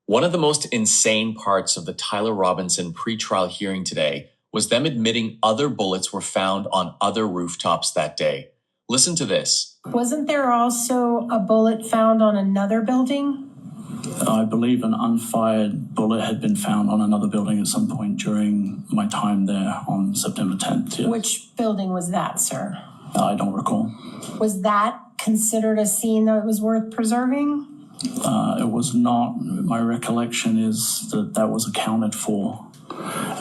One of the most insane parts of the Tyler Robinson pretrial hearing today was them admitting other bullets were found on other rooftops that day. Listen to this. Wasn't there also a bullet found on another building? I believe an unfired bullet had been found on another building at some point during my time there on September 10th. Yes. Which building was that, sir? I don't recall. Was that considered a scene that was worth preserving? It was not. My recollection is that was accounted for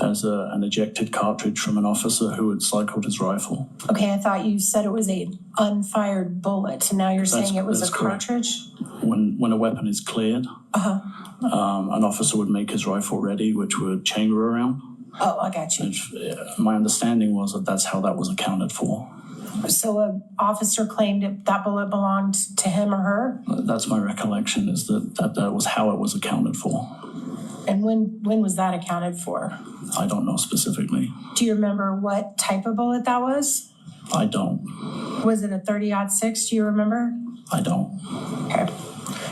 as an ejected cartridge from an officer who had cycled his rifle. Okay, I thought you said it was an unfired bullet. Now you're saying it was a cartridge? When a weapon is cleared, an officer would make his rifle ready, which would chamber around. Oh, I got you. My understanding was that's how that was accounted for. So an officer claimed that bullet belonged to him or her? That's my recollection, is that was how it was accounted for. And when was that accounted for? I don't know specifically. Do you remember what type of bullet that was? I don't. Was it a 30-06? Do you remember? I don't. Okay.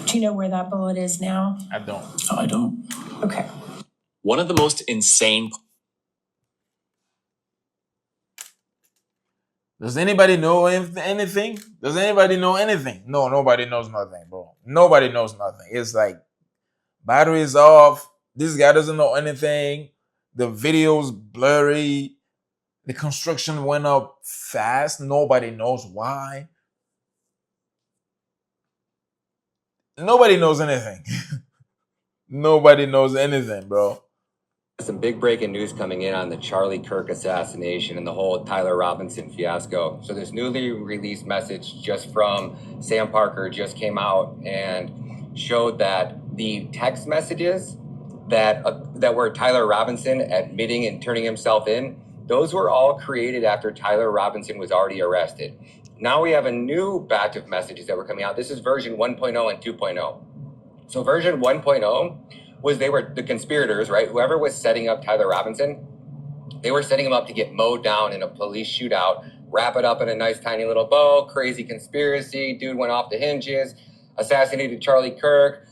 Do you know where that bullet is now? I don't. I don't. Okay. One of the most insane. Does anybody know anything? Does anybody know anything? No, nobody knows nothing, bro. Nobody knows nothing. It's like batteries off. This guy doesn't know anything. The video's blurry. The construction went up fast. Nobody knows why. Nobody knows anything. Nobody knows anything, bro. Some big breaking news coming in on the Charlie Kirk assassination and the whole Tyler Robinson fiasco. So this newly released message just from Sam Parker just came out and showed that the text messages that were Tyler Robinson admitting and turning himself in, those were all created after Tyler Robinson was already arrested. Now we have a new batch of messages that were coming out. This is version 1.0 and 2.0. So version 1.0 was they were the conspirators, right? Whoever was setting up Tyler Robinson, they were setting him up to get mowed down in a police shootout, wrap it up in a nice tiny little bow, crazy conspiracy, dude went off the hinges, assassinated Charlie Kirk,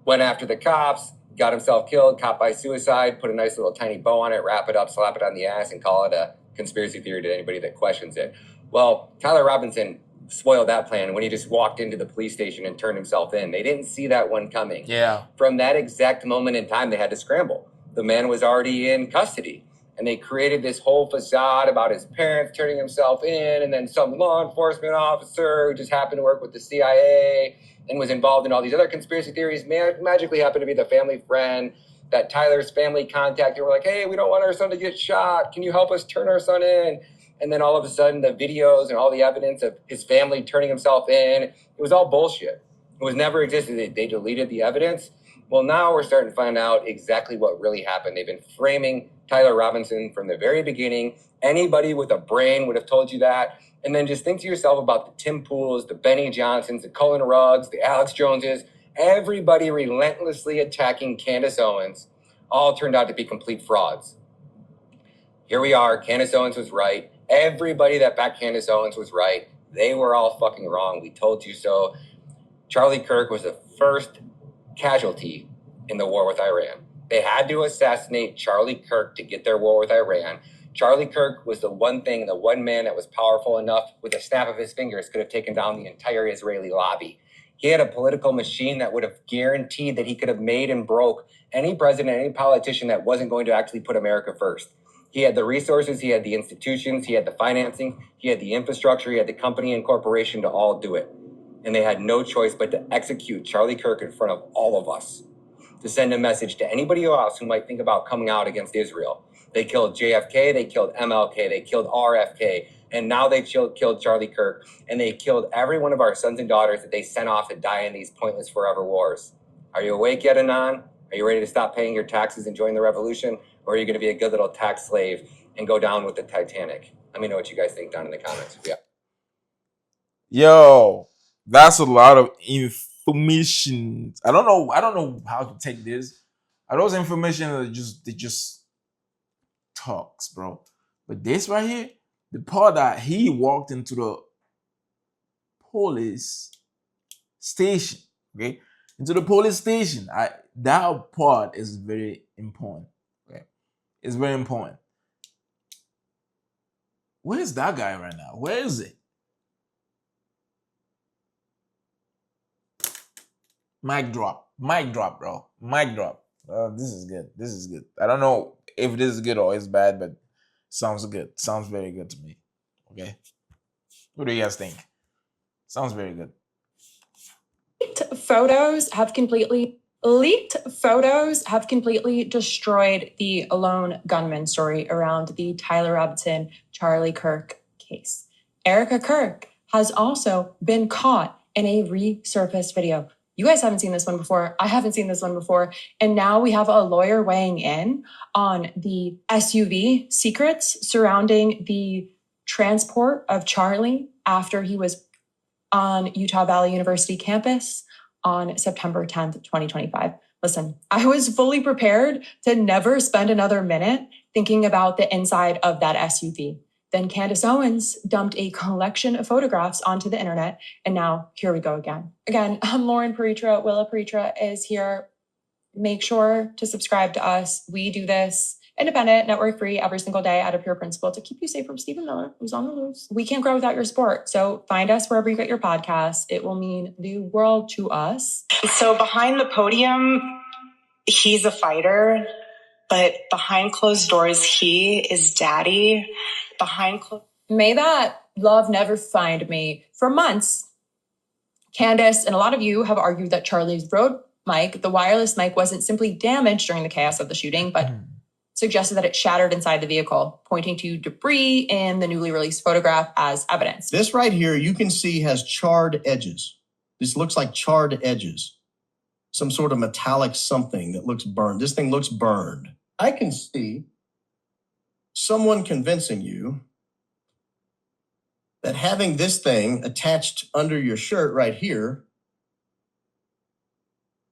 went after the cops, got himself killed, caught by suicide, put a nice little tiny bow on it, wrap it up, slap it on the ass, and call it a conspiracy theory to anybody that questions it. Well, Tyler Robinson spoiled that plan when he just walked into the police station and turned himself in. They didn't see that one coming. Yeah. From that exact moment in time, they had to scramble. The man was already in custody, and they created this whole facade about his parents turning himself in, and then some law enforcement officer who just happened to work with the CIA and was involved in all these other conspiracy theories magically happened to be the family friend that Tyler's family contacted. Were like, hey, we don't want our son to get shot. Can you help us turn our son in? And then all of a sudden, the videos and all the evidence of his family turning himself in, it was all bullshit. It was never existed. They deleted the evidence. Well, now we're starting to find out exactly what really happened. They've been framing Tyler Robinson from the very beginning. Anybody with a brain would have told you that. And then just think to yourself about the Tim Pools, the Benny Johnsons, the Cullen Ruggs, the Alex Joneses, everybody relentlessly attacking Candace Owens, all turned out to be complete frauds. Here we are. Candace Owens was right. Everybody that backed Candace Owens was right. They were all fucking wrong. We told you so. Charlie Kirk was the first casualty in the war with Iran. They had to assassinate Charlie Kirk to get their war with Iran. Charlie Kirk was the one man that was powerful enough with a snap of his fingers could have taken down the entire Israeli lobby. He had a political machine that would have guaranteed that he could have made and broke any president, any politician that wasn't going to actually put America first. He had the resources, he had the institutions, he had the financing, he had the infrastructure, he had the company and corporation to all do it. And they had no choice but to execute Charlie Kirk in front of all of us, to send a message to anybody else who might think about coming out against Israel. They killed JFK, they killed MLK, they killed RFK, and now they killed Charlie Kirk, and they killed every one of our sons and daughters that they sent off to die in these pointless forever wars. Are you awake yet, Anon? Are you ready to stop paying your taxes and join the revolution? Or are you going to be a good little tax slave and go down with the Titanic? Let me know what you guys think down in the comments. Yeah. Yo, that's a lot of information. I don't know how to take this. Are those information that just talks, bro? But this right here, the part that he walked into the police station, okay? Into the police station. that part is very important. Okay, it's very important. Where is that guy right now? Where is it? Mic drop, bro. Mic drop. This is good. This is good. I don't know if this is good or it's bad, but sounds good. Sounds very good to me. Okay. What do you guys think? Sounds very good. Leaked photos have completely destroyed the lone gunman story around the Tyler Robinson, Charlie Kirk case. Erica Kirk has also been caught in a resurfaced video. You guys haven't seen this one before. I haven't seen this one before. And now we have a lawyer weighing in on the SUV secrets surrounding the transport of Charlie after he was on Utah Valley University campus on September 10th, 2025. Listen, I was fully prepared to never spend another minute thinking about the inside of that SUV. Then Candace Owens dumped a collection of photographs onto the internet, and now here we go again. Again, I'm Lauren Paritra. Willa Paritra is here. Make sure to subscribe to us. We do this independent, network free every single day out of pure principle to keep you safe from Stephen Miller, who's on the loose. We can't grow without your support. So find us wherever you get your podcasts. It will mean the world to us. So behind the podium, he's a fighter, but behind closed doors, he is daddy. May that love never find me. For months, Candace and a lot of you have argued that Charlie's Rode mic, the wireless mic, wasn't simply damaged during the chaos of the shooting, but suggested that it shattered inside the vehicle, pointing to debris in the newly released photograph as evidence. This right here, you can see has charred edges. This looks like charred edges. Some sort of metallic something that looks burned. This thing looks burned. I can see someone convincing you that having this thing attached under your shirt right here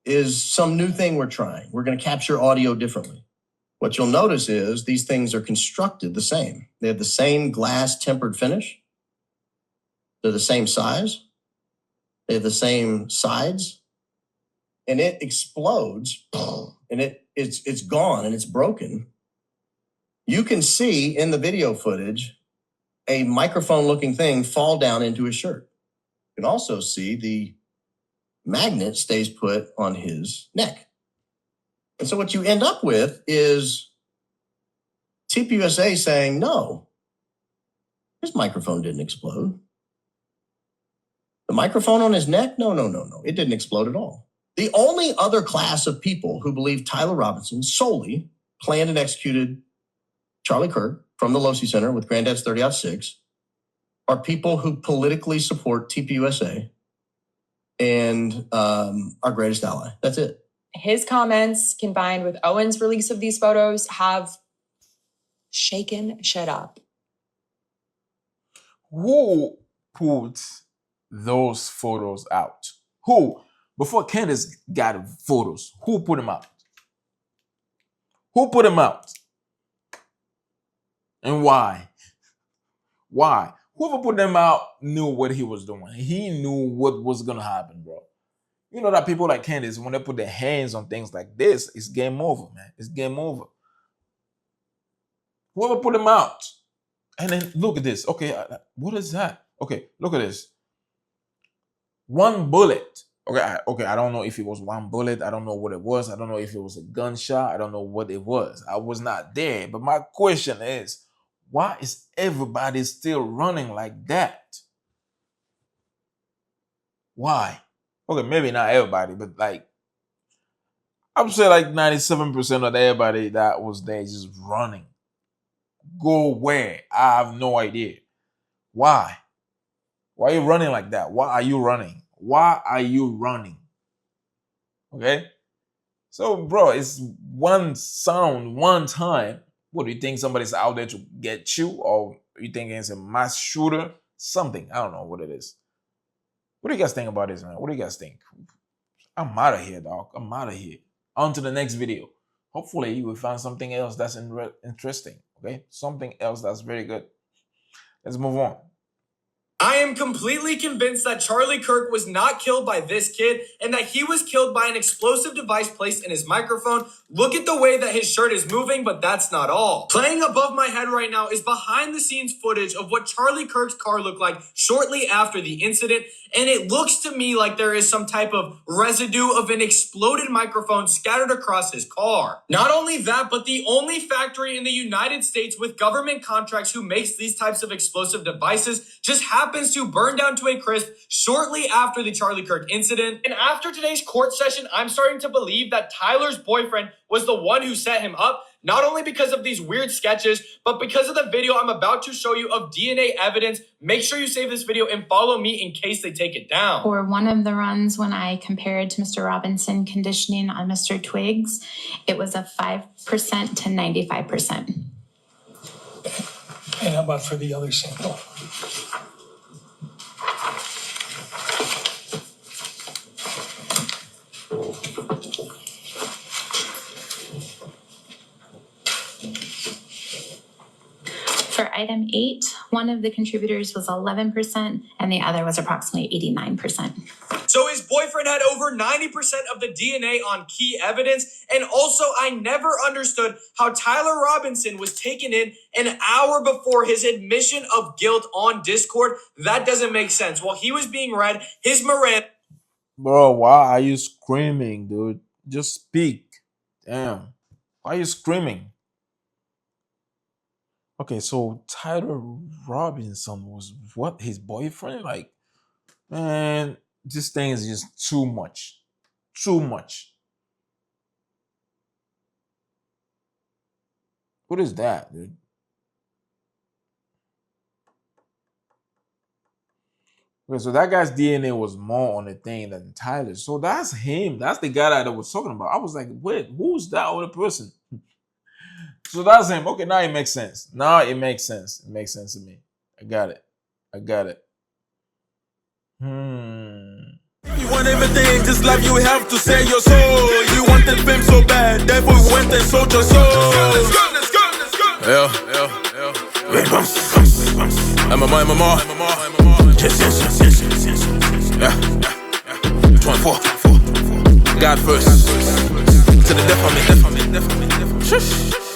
is some new thing we're trying. We're going to capture audio differently. What you'll notice is these things are constructed the same. They have the same glass tempered finish. They're the same size. They have the same sides. And it explodes and it's gone and it's broken. You can see in the video footage a microphone looking thing fall down into his shirt. You can also see the magnet stays put on his neck. And so what you end up with is TPUSA saying, no, his microphone didn't explode. The microphone on his neck? No. It didn't explode at all. The only other class of people who believe Tyler Robinson solely planned and executed Charlie Kirk from the Losi Center with Granddad's 30-06 are people who politically support TPUSA and our greatest ally. That's it. His comments combined with Owen's release of these photos have shaken shit up. Who put those photos out? Who? Before Candace got photos, who put them out? Who put them out? And why? Why? Whoever put them out knew what he was doing. He knew what was going to happen, bro. You know that people like Candace, when they put their hands on things like this, it's game over, man. It's game over. Whoever put them out. And then look at this. Okay, what is that? Okay, look at this. One bullet. Okay, I don't know if it was one bullet. I don't know what it was. I don't know if it was a gunshot. I don't know what it was. I was not there. But my question is, why is everybody still running like that? Why? Okay, maybe not everybody, but like, I would say like 97% of everybody that was there just running. Go where? I have no idea. Why? Why are you running like that? Why are you running? Why are you running? Okay? So, bro, it's one sound, one time. What, do you think somebody's out there to get you? Or you think it's a mass shooter? Something. I don't know what it is. What do you guys think about this, man? What do you guys think? I'm out of here, dog. I'm out of here. On to the next video. Hopefully, you will find something else that's interesting. Okay? Something else that's very good. Let's move on. I am completely convinced that Charlie Kirk was not killed by this kid and that he was killed by an explosive device placed in his microphone. Look at the way that his shirt is moving, but that's not all. Playing above my head right now is behind the scenes footage of what Charlie Kirk's car looked like shortly after the incident, and it looks to me like there is some type of residue of an exploded microphone scattered across his car. Not only that, but the only factory in the United States with government contracts who makes these types of explosive devices just happens to burn down to a crisp shortly after the Charlie Kirk incident. And after today's court session, I'm starting to believe that Tyler's boyfriend was the one who set him up, not only because of these weird sketches, but because of the video I'm about to show you of DNA evidence. Make sure you save this video and follow me in case they take it down. For one of the runs, when I compared to Mr. Robinson conditioning on Mr. Twiggs, it was a 5% to 95%. And how about for the other sample? For item 8, one of the contributors was 11% and the other was approximately 89%. So his boyfriend had over 90% of the DNA on key evidence. And also, I never understood how Tyler Robinson was taken in an hour before his admission of guilt on Discord. That doesn't make sense. While he was being read, his Miranda... Bro, why are you screaming, dude? Just speak. Damn. Why are you screaming? Okay, so Tyler Robinson was what? His boyfriend? Like, man, this thing is just too much. Too much. What is that, dude? Okay, so that guy's DNA was more on the thing than Tyler. So that's him. That's the guy that I was talking about. I was like, wait, who's that other person? So that's him. Okay, now it makes sense. Now it makes sense. It makes sense to me. I got it. I got it. You want everything, just like you have to say your soul. You wanted fame so bad, therefore you went and sold your soul. Let's go. Yeah. Wait, bounce. MMA. Yes. Yeah. 24. God first. To the death of me. Shush.